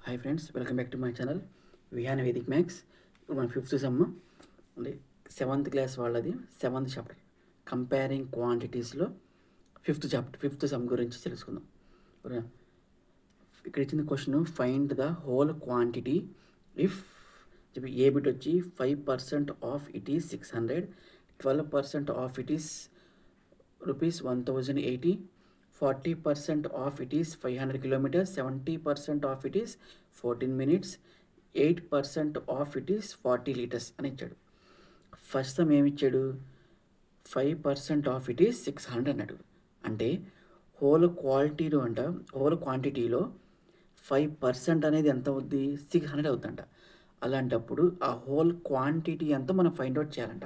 Hi friends, welcome back to my channel Vihan Vedic Max. ఇప్పుడు మన fifth sum అంటే seventh class వాళ్ళది seventh chapter comparing క్వాంటిటీస్లో fifth sum గురించి తెలుసుకుందాం. ఇక్కడ ఇచ్చిన question find the whole quantity if a bit వచ్చి 5% of it is 600, 12% of it is rupees 1080, 40% of it is 500 kilometers, 70% of it is 14 minutes, 8% of it is 40 liters అని ఇచ్చాడు. First some ఏమి ఇచ్చాడు, 5% of it is 600 అన్నాడు. అంటే whole క్వాంటిటీలో 5% అనేది ఎంత అవుద్ది, 600 అవుతుందంట. అలాంటప్పుడు ఆ హోల్ క్వాంటిటీ అంతా మనం ఫైండ్ అవుట్ చేయాలంట.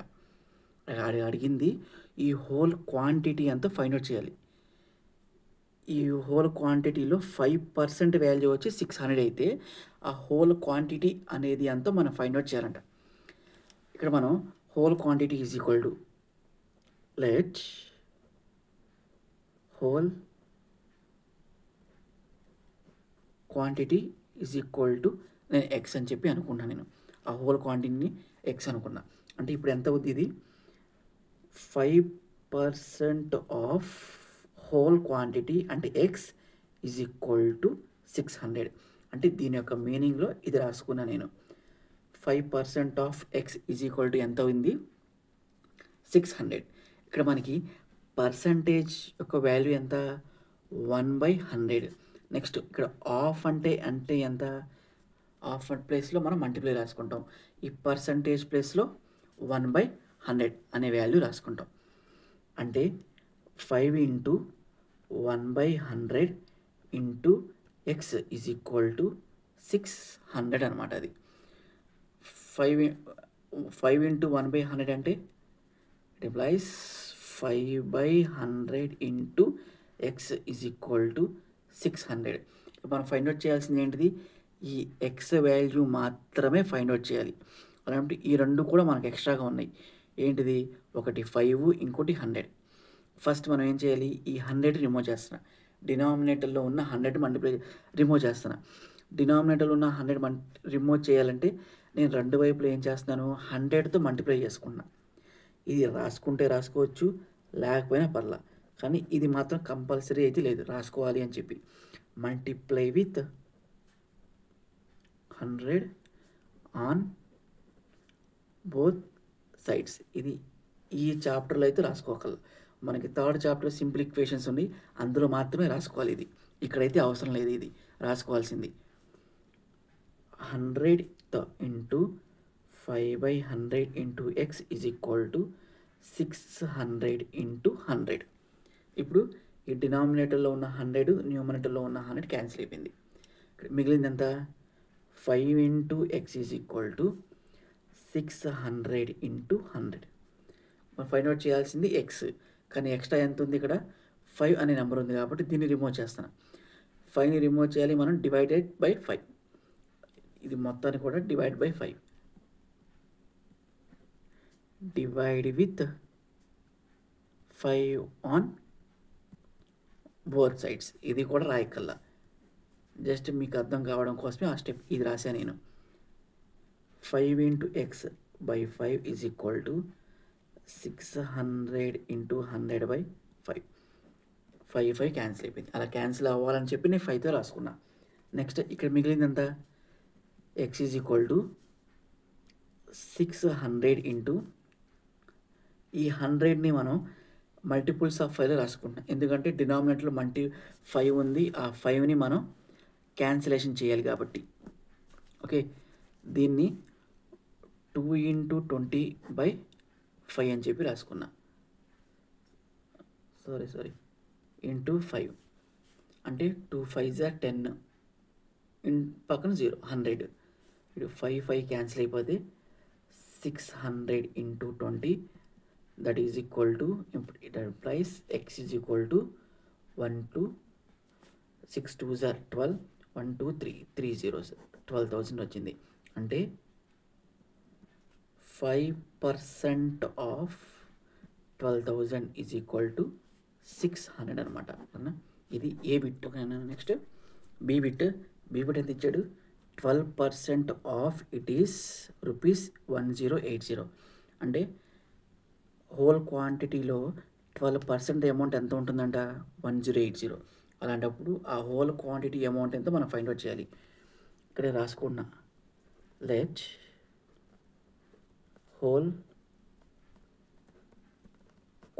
అడిగింది ఈ హోల్ క్వాంటిటీ అంతా ఫైండ్ అవుట్ చేయాలి. ఈ హోల్ క్వాంటిటీలో 5% వాల్యూ వచ్చి 600 అయితే ఆ హోల్ క్వాంటిటీ అనేది అంతా మనం ఫైండ్ అవుట్ చేయాలంట. ఇక్కడ మనం whole quantity is equal to let whole quantity is equal to నేను ఎక్స్ అని చెప్పి అనుకున్నాను. నేను ఆ హోల్ క్వాంటిటీని ఎక్స్ అనుకున్నా. అంటే ఇప్పుడు ఎంత అవుద్ది, ఇది 5% ఆఫ్ హోల్ క్వాంటిటీ అంటే ఎక్స్ ఈజ్ ఈక్వల్ టు 600. అంటే దీని యొక్క మీనింగ్లో ఇది రాసుకున్నా నేను. 5% of X is equal to ఎంత అయింది, 600. ఇక్కడ మనకి పర్సంటేజ్ యొక్క వాల్యూ ఎంత, 1/100. నెక్స్ట్ ఇక్కడ ఆఫ్ అంటే ఎంత, ఆఫ్ ప్లేస్లో మనం మల్టిప్లై రాసుకుంటాం. ఈ పర్సంటేజ్ ప్లేస్లో 1/100 అనే వాల్యూ రాసుకుంటాం. అంటే 5 into 1/100 into x is equal to 600 అనమాట. అది 5 ఇంటూ 1/100 అంటే it implies 5/100 into x is equal to 600. మనం ఫైండ్ అవుట్ చేయాల్సింది ఏంటిది, ఈ ఎక్స్ వాల్యూ మాత్రమే ఫైండ్ అవుట్ చేయాలి. అలాంటి ఈ రెండు కూడా మనకు ఎక్స్ట్రాగా ఉన్నాయి. ఏంటిది, ఒకటి 5, ఇంకోటి 100. ఫస్ట్ మనం ఏం చేయాలి, ఈ 100 రిమూవ్ చేస్తున్నా. డినామినేటర్లో ఉన్న 100 మల్టిప్లై రిమూవ్ చేస్తున్నా. డినామినేటర్లో ఉన్న 100 రిమూవ్ చేయాలంటే నేను రెండు వైపులు ఏం చేస్తున్నాను, 100తో మల్టిప్లై చేసుకున్నా. ఇది రాసుకుంటే రాసుకోవచ్చు, లేకపోయినా పర్లా. కానీ ఇది మాత్రం కంపల్సరీ అయితే లేదు, రాసుకోవాలి అని చెప్పి. Multiply with 100 on both sides. ఇది ఈ చాప్టర్లో అయితే రాసుకోగల. మనకి థర్డ్ చాప్టర్ సింపుల్ ఈక్వేషన్స్ ఉంది, అందులో మాత్రమే రాసుకోవాలి. ఇది ఇక్కడైతే అవసరం లేదు, ఇది రాసుకోవాల్సింది. 100 into 5/100 into x is equal to 600 into 100. ఇప్పుడు ఈ డినామినేటర్లో ఉన్న 100 న్యూమినేటర్లో ఉన్న 100 క్యాన్సిల్ అయిపోయింది. మిగిలింది ఎంత, 5 into x is equal to 600 into 100. మనం ఫైండ్ అవుట్ చేయాల్సింది ఎక్స్, కానీ ఎక్స్ట్రా ఎంత ఉంది, ఇక్కడ 5 అనే నెంబర్ ఉంది కాబట్టి దీన్ని రిమూవ్ చేస్తాను. 5ని రిమూవ్ చేయాలి మనం, డివైడెడ్ బై 5. ఇది మొత్తాన్ని కూడా divide by 5, divide with 5 on both sides. ఇది కూడా రాయకల్లా, జస్ట్ మీకు అర్థం కావడం కోసమే ఆ స్టెప్ ఇది రాశాను నేను. 5 into X by 5 is equal to 600 into 100/5. 5 cancel అయిపోయింది. అలా క్యాన్సిల్ అవ్వాలని చెప్పి నేను 5తో రాసుకున్నా. నెక్స్ట్ ఇక్కడ మిగిలింది ఎంత, X is equal to 600 into ఈ 100ని మనం మల్టిపుల్స్ ఆఫ్ 5లో రాసుకుంటున్నాం. ఎందుకంటే డినామినేటర్లో 5 ఉంది, ఆ 5ని మనం క్యాన్సిలేషన్ చేయాలి కాబట్టి. ఓకే, దీన్ని 2 ఇంటూ 20/5 అని చెప్పి రాసుకున్నా. సారీ ఇంటూ 5 అంటే 2 5s are 10, పక్కన 0 100. ఇప్పుడు 5 క్యాన్సిల్ అయిపోతే 600 into 20, that is equal to, it implies X is equal to 1 2 6 2s are 12, 1 2 3 3 zeros 12,000 వచ్చింది. అంటే 5% ఆఫ్ 12,000 ఈజ్ ఈక్వల్ టు 600 అనమాట. ఇది ఏ బిట్. నెక్స్ట్ బి బిట్ ఎంత ఇచ్చాడు, 12% ఆఫ్ ఇట్ ఈస్ ₹1080. అంటే హోల్ క్వాంటిటీలో 12% అమౌంట్ ఎంత ఉంటుందంట? 1080. అలాంటప్పుడు ఆ హోల్ క్వాంటిటీ అమౌంట్ ఎంతో మనం ఫైండ్ అవుట్ చేయాలి. ఇక్కడే రాసుకున్నా, let whole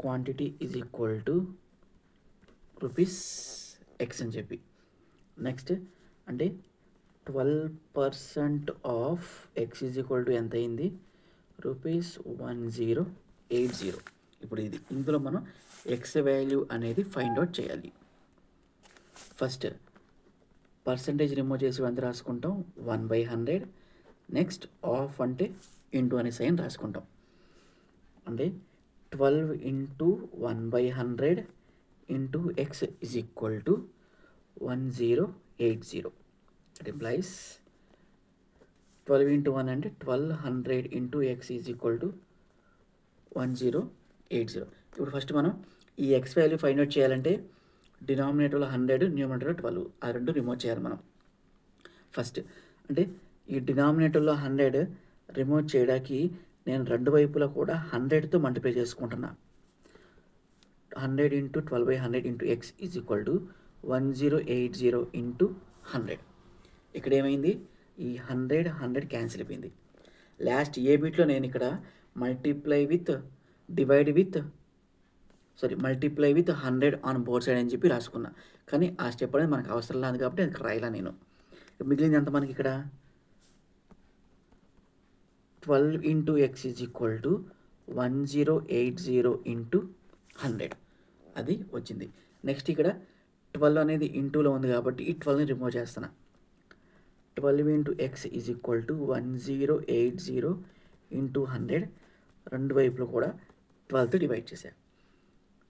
quantity is equal to ₹X అని చెప్పి. నెక్స్ట్ అంటే 12% of X is equal to ఎంత అయింది? ₹1080. ఇప్పుడు ఇందులో మనం ఎక్స్ వాల్యూ అనేది ఫైండ్ అవుట్ చేయాలి. ఫస్ట్ పర్సంటేజ్ రిమూవ్ చేసి ఎంత రాసుకుంటాం? 1/100. నెక్స్ట్ ఆఫ్ అంటే ఇంటూ అనే సైన్ రాసుకుంటాం. అంటే 12 into 1/100 into x is equal to 1080. It implies 12 into 1 అంటే 1200 into x is equal to 1080. ఇప్పుడు ఫస్ట్ మనం ఈ ఎక్స్ వాల్యూ ఫైండ్ అవుట్ చేయాలంటే డినామినేటర్లో 100, న్యూమరేటర్లో 12 ఆ రెండు రిమూవ్ చేయాలి మనం ఫస్ట్. అంటే ఈ డినామినేటర్లో 100 రిమూవ్ చేయడానికి నేను రెండు వైపులా కూడా 100తో మల్టిప్లై చేసుకుంటున్నా. 100 into 12/100 into x is equal to 1080 into 100. ఇక్కడ ఏమైంది? ఈ 100 క్యాన్సిల్ అయిపోయింది. లాస్ట్ ఏ బిట్లో నేను ఇక్కడ multiply with 100 on both side అని చెప్పి రాసుకున్నా. కానీ ఆ స్టెప్ అనేది మనకు అవసరం లేదు కాబట్టి అది రాయలా నేను. మిగిలింది ఎంత మనకి ఇక్కడ? 12 into x is equal to 1080 into 100 అది వచ్చింది. నెక్స్ట్ ఇక్కడ 12 అనేది ఇంటూలో ఉంది కాబట్టి ఈ 12ని రిమూవ్ చేస్తున్నా. 12 into x is equal to 1080 into 100 రెండు వైపులు కూడా 12తో డివైడ్ చేశా.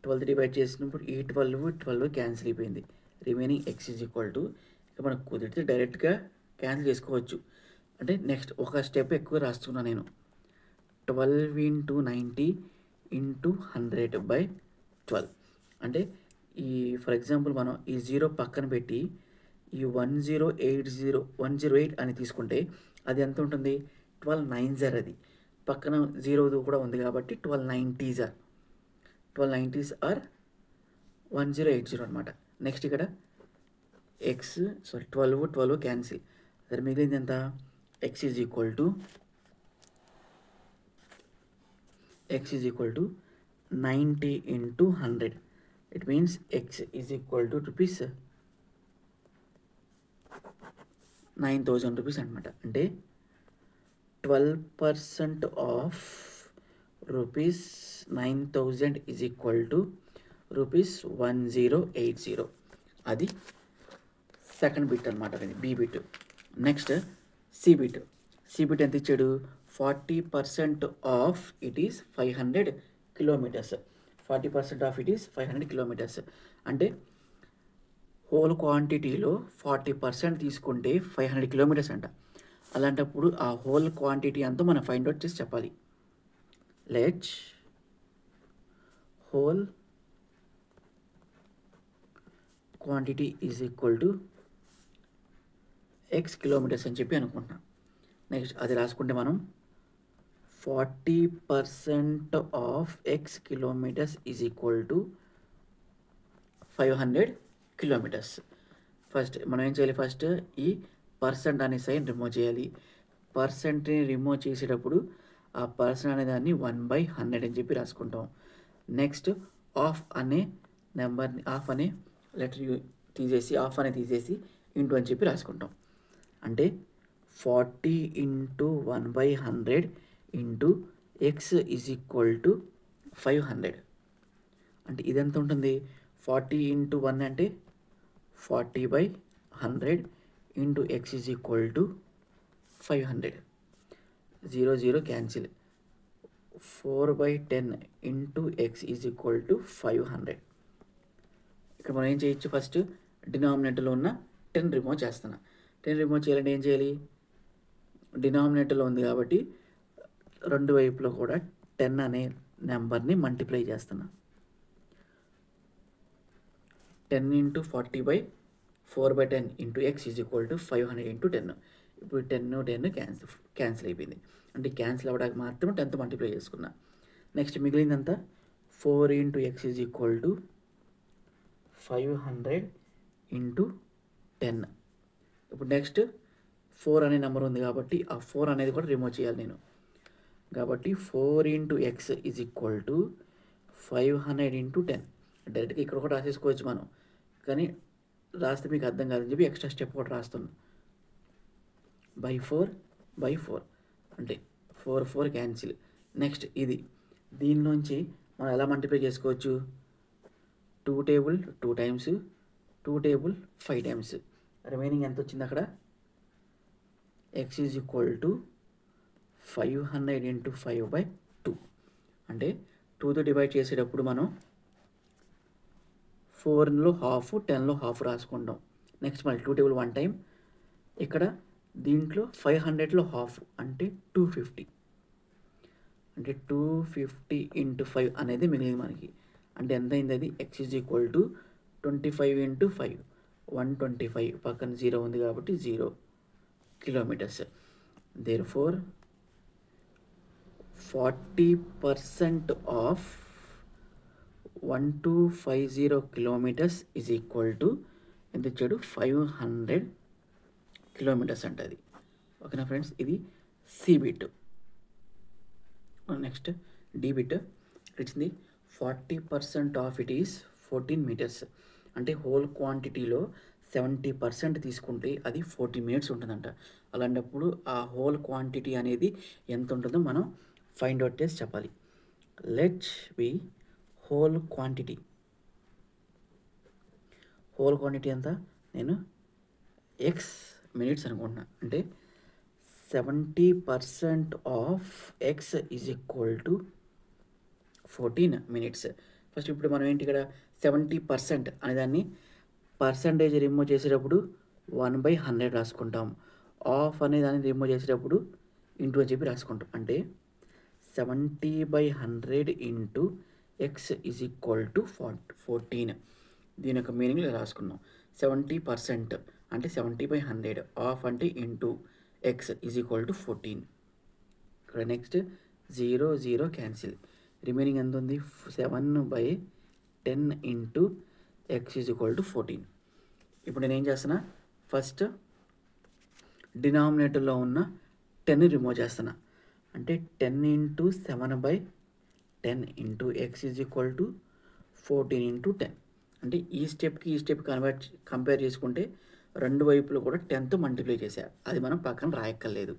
12 డివైడ్ చేసినప్పుడు ఈ 12 క్యాన్సిల్ అయిపోయింది. Remaining X is equal to ఇక మనకు కుదిరితే డైరెక్ట్గా క్యాన్సిల్ చేసుకోవచ్చు. అంటే నెక్స్ట్ ఒక స్టెప్ ఎక్కువ రాస్తున్నా నేను. 12 ఇంటూ 90 ఇంటూ 100/12. అంటే ఈ ఫర్ ఎగ్జాంపుల్ మనం ఈ 0 పక్కన పెట్టి ఈ 108 అని తీసుకుంటే అది ఎంత ఉంటుంది? 12 9s అది పక్కన 0 కూడా ఉంది కాబట్టి 12 90s ఆర్ 1080 అనమాట. నెక్స్ట్ ఇక్కడ ఎక్స్ 12 క్యాన్సిల్. అది మిగిలింది ఎంత? X is equal to 90 into 100. It means X is equal to ₹9,000 అనమాట. అంటే 12% ఆఫ్ ₹9,000 ఈజ్ ఈక్వల్ టు ₹1080. అది సెకండ్ బిట్ అనమాట, అది B bit. Next C bit ఎంత ఇచ్చాడు? 40% of it is 500 kilometres. 40% of it is 500 kilometres. అంటే హోల్ క్వాంటిటీలో 40% తీసుకుంటే 500 కిలోమీటర్స్ అంట. అలాంటప్పుడు ఆ హోల్ క్వాంటిటీ అంతా మనం ఫైండ్ అవుట్ చేసి చెప్పాలి. Let whole quantity is equal to X kilometres అని చెప్పి అనుకుంటున్నాం. నెక్స్ట్ అది రాసుకుంటే మనం 40% of X kilometres is equal to 500 kilometres. First మనం ఏం చేయాలి? ఫస్ట్ ఈ పర్సెంట్ అనే సైన్ రిమూవ్ చేయాలి. పర్సెంట్ని రిమూవ్ చేసేటప్పుడు ఆ పర్సెంట్ అనే దాన్ని 1/100 అని చెప్పి రాసుకుంటాం. నెక్స్ట్ ఆఫ్ అనే నెంబర్ని ఆఫ్ అనే లెటర్ తీసేసి ఇంటూ అని చెప్పి రాసుకుంటాం. అంటే 40 into 1/100 into x is equal to 500. అంటే ఇదెంత ఉంటుంది? 40 ఇంటూ 1 అంటే 40/100 into x is equal to 500. 0 cancel. 4/10 into x is equal to 500. ఇక్కడ మనం ఏం చేయొచ్చు? ఫస్ట్ డినామినేటర్లో ఉన్న 10 రిమూవ్ చేస్తున్నా. 10 రిమూవ్ చేయాలంటే ఏం చేయాలి? డినామినేటర్లో ఉంది కాబట్టి రెండు వైపులో కూడా 10 అనే నెంబర్ని మల్టిప్లై చేస్తున్నా. 10 into 40/4/10 into x is equal to 500 into 10. ఇప్పుడు 10 క్యాన్సిల్ అయిపోయింది. అంటే క్యాన్సిల్ అవ్వడానికి మాత్రం 10తో మల్టిప్లై చేసుకున్నా. నెక్స్ట్ మిగిలిందంతా 4 × x = 500 × 10. ఇప్పుడు నెక్స్ట్ 4 అనే నెంబర్ ఉంది కాబట్టి ఆ 4 అనేది కూడా రిమూవ్ చేయాలి నేను. కాబట్టి 4 × x = 500 × 10. డైరెక్ట్గా ఇక్కడ కూడా రాసేసుకోవచ్చు మనం, కానీ రాస్తే మీకు అర్థం కాదని చెప్పి ఎక్స్ట్రా స్టెప్ కూడా రాస్తున్నాను. బై 4 అంటే 4 క్యాన్సిల్. నెక్స్ట్ ఇది దీనిలోంచి మనం ఎలా మల్టిప్లై చేసుకోవచ్చు? 2 table 2 times, 2 table 5 times. Remaining ఎంత వచ్చింది అక్కడ? x = 500 × 5/2. అంటే 2తో డివైడ్ చేసేటప్పుడు మనం 4లో హాఫ్, 10లో హాఫ్ రాసుకుంటాం. నెక్స్ట్ మళ్ళీ 2 టేబుల్ 1 టైం. ఇక్కడ దీంట్లో 500లో హాఫ్ అంటే 250. అంటే 250 × 5 అనేది మిగిలింది మనకి. అంటే ఎంత అయింది అది? x = 25 × 5, 125. పక్కన 0 ఉంది కాబట్టి 0 kilometres. Therefore 40% of 1250 kilometers is equal to ఎంత ఇచ్చాడు? 500 కిలోమీటర్స్ అంట అది. ఓకేనా ఫ్రెండ్స్? ఇది C bit. Next D bit ఇచ్చింది 40% ఆఫ్ ఇట్ ఈస్ 14 మీటర్స్. అంటే హోల్ క్వాంటిటీలో 70% తీసుకుంటే అది 40 మినిట్స్ ఉంటుందంట. అలాంటప్పుడు ఆ హోల్ క్వాంటిటీ అనేది ఎంత ఉంటుందో మనం ఫైండ్ అవుట్ చేసి చెప్పాలి. లెట్స్ బి హోల్ క్వాంటిటీ ఎంత? నేను ఎక్స్ మినిట్స్ అనుకుంటున్నా. అంటే 70% of X is equal to 14 minutes. First ఇప్పుడు మనం ఏంటి ఇక్కడ 70% అనేదాన్ని పర్సంటేజ్ రిమూవ్ చేసేటప్పుడు 1/100 రాసుకుంటాం. ఆఫ్ అనే దాన్ని రిమూవ్ చేసేటప్పుడు ఇంటూ అని చెప్పి రాసుకుంటాం. అంటే 70/100 × x = 14. దీని యొక్క మీనింగ్ రాసుకున్నాం. 70% అంటే 70/100, ఆఫ్ అంటే ఇంటూ x = 14. ఇక్కడ నెక్స్ట్ 0 క్యాన్సిల్. రిమైనింగ్ ఎంత ఉంది? 7/10 × x = 14. ఇప్పుడు నేను ఏం చేస్తున్నా? ఫస్ట్ డినామినేటర్లో ఉన్న 10 రిమూవ్ చేస్తున్నా. అంటే 10 × 7/10 × x = 14 × 10. అంటే ఈ స్టెప్కి కంపేర్ చేసుకుంటే రెండు వైపులు కూడా 10తో మల్టిప్లై చేశారు. అది మనం పక్కన రాయక్కర్లేదు.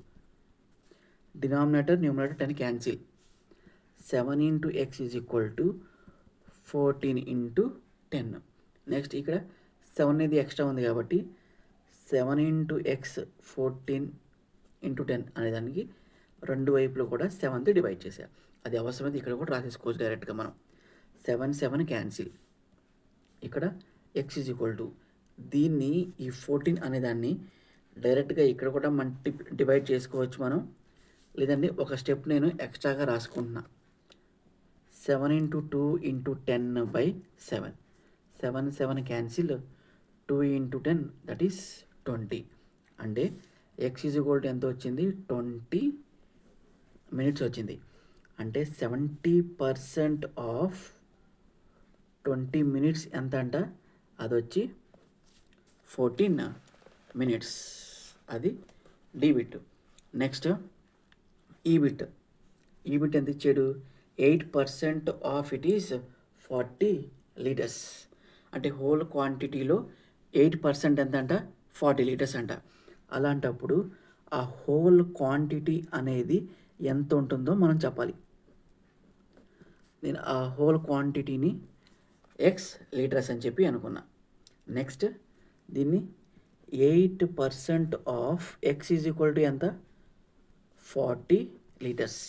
Denominator numerator 10 cancel. 7 × x = 14 × 10. Next ఇక్కడ 7 అనేది ఎక్స్ట్రా ఉంది కాబట్టి 7 × x 14 × 10 అనేదానికి రెండు వైపులు కూడా 7తో డివైడ్ చేశారు. అది అవసరమైతే ఇక్కడ కూడా రాసేసుకోవచ్చు డైరెక్ట్గా మనం. 7 క్యాన్సిల్. ఇక్కడ x = దీన్ని ఈ 14 అనేదాన్ని డైరెక్ట్గా ఇక్కడ కూడా డివైడ్ చేసుకోవచ్చు మనం. లేదంటే ఒక స్టెప్ నేను ఎక్స్ట్రాగా రాసుకుంటున్నా. 7 × 2 × 10/7. 7 క్యాన్సిల్. 2 × 10 that is 20. అంటే x = ఎంత వచ్చింది? 20 మినిట్స్ వచ్చింది. అంటే 70% ఆఫ్ 20 మినిట్స్ ఎంత అంట? అది వచ్చి 14 మినిట్స్. అది డి బిట్. నెక్స్ట్ ఈ బిట్ ఎంత ఇచ్చాడు? 8% ఆఫ్ ఇట్ ఈస్ 40 లీటర్స్. అంటే హోల్ క్వాంటిటీలో 8% ఎంత అంట? 40 లీటర్స్ అంట. అలాంటప్పుడు ఆ హోల్ క్వాంటిటీ అనేది ఎంత ఉంటుందో మనం చెప్పాలి. నేను ఆ హోల్ క్వాంటిటీని ఎక్స్ లీటర్స్ అని చెప్పి అనుకున్నా. నెక్స్ట్ దీన్ని 8% ఆఫ్ x = ఎంత? 40 లీటర్స్.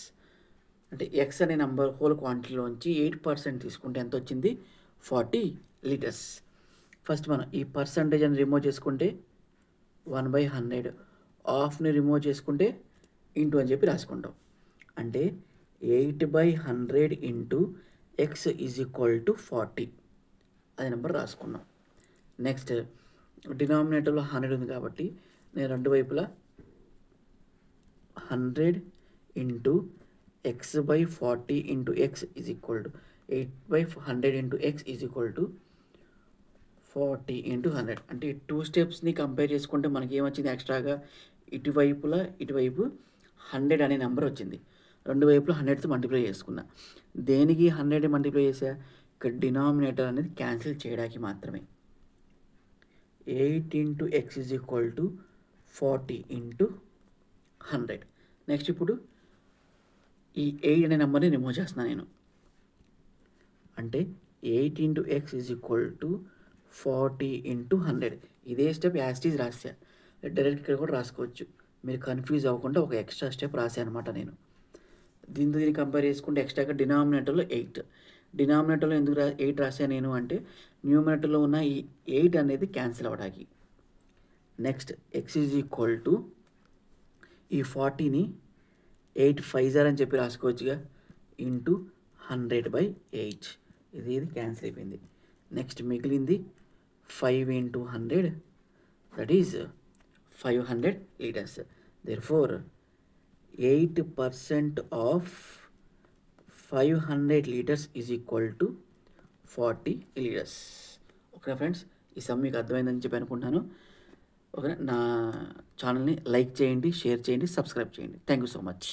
అంటే ఎక్స్ అనే నెంబర్ హోల్ క్వాంటిటీలోంచి 8% తీసుకుంటే ఎంత వచ్చింది? 40 లీటర్స్. ఫస్ట్ మనం ఈ పర్సంటేజ్ అని రిమూవ్ చేసుకుంటే 1/100, ఆఫ్ని రిమూవ్ చేసుకుంటే ఇంటూ అని చెప్పి రాసుకుంటాం. అంటే 8/100 × x = 40 అది నెంబర్ రాసుకున్నాం. నెక్స్ట్ డినామినేటర్లో 100 ఉంది కాబట్టి నేను రెండు వైపులా 100 into x by 40 into x is equal to 8 by 100 into x is equal to 40 into 100. అంటే ఈ 2 స్టెప్స్ని కంపేర్ చేసుకుంటే మనకి ఏమొచ్చింది ఎక్స్ట్రాగా, ఇటువైపు 100 అనే నెంబర్ వచ్చింది. రెండు వైపులా 100తో మల్టిప్లై చేసుకున్నా. దేనికి 100 మల్టిప్లై చేసా, ఇక్కడ డినామినేటర్ అనేది క్యాన్సిల్ చేయడానికి మాత్రమే. 8 into x is equal to 40 into 100. Next ఇప్పుడు ఈ 8 అనే నెంబర్ని రిమూవ్ చేస్తున్నాను నేను. అంటే 8 into x is equal to 40 into 100. ఇదే స్టెప్ యాస్టీజ్ రాసా, డైరెక్ట్ ఇక్కడ కూడా రాసుకోవచ్చు. మీరు కన్ఫ్యూజ్ అవ్వకుండా ఒక ఎక్స్ట్రా స్టెప్ రాశాను అనమాట నేను. దీన్ని కంపేర్ చేసుకుంటే ఎక్స్ట్రాగా డినామినేటర్లో 8. డినామినేటర్లో ఎందుకు 8 రాశాను నేను అంటే న్యూమినేటర్లో ఉన్న ఈ 8 అనేది క్యాన్సిల్ అవ్వడానికి. Next X is equal to ఈ 40ని 8 5 అని చెప్పి రాసుకోవచ్చుగా, ఇంటూ 100/8. ఇది క్యాన్సిల్ అయిపోయింది. నెక్స్ట్ మిగిలింది 5 into 100, that is 500 liters. Therefore 8% of 500 liters is equal to 40 liters. Okay friends, ఈ సమ్ మీకు అర్థమైందని చెప్పి అనుకుంటున్నాను. ఓకే, నా ఛానల్ని లైక్ చేయండి, షేర్ చేయండి, సబ్స్క్రైబ్ చేయండి. Thank you so much.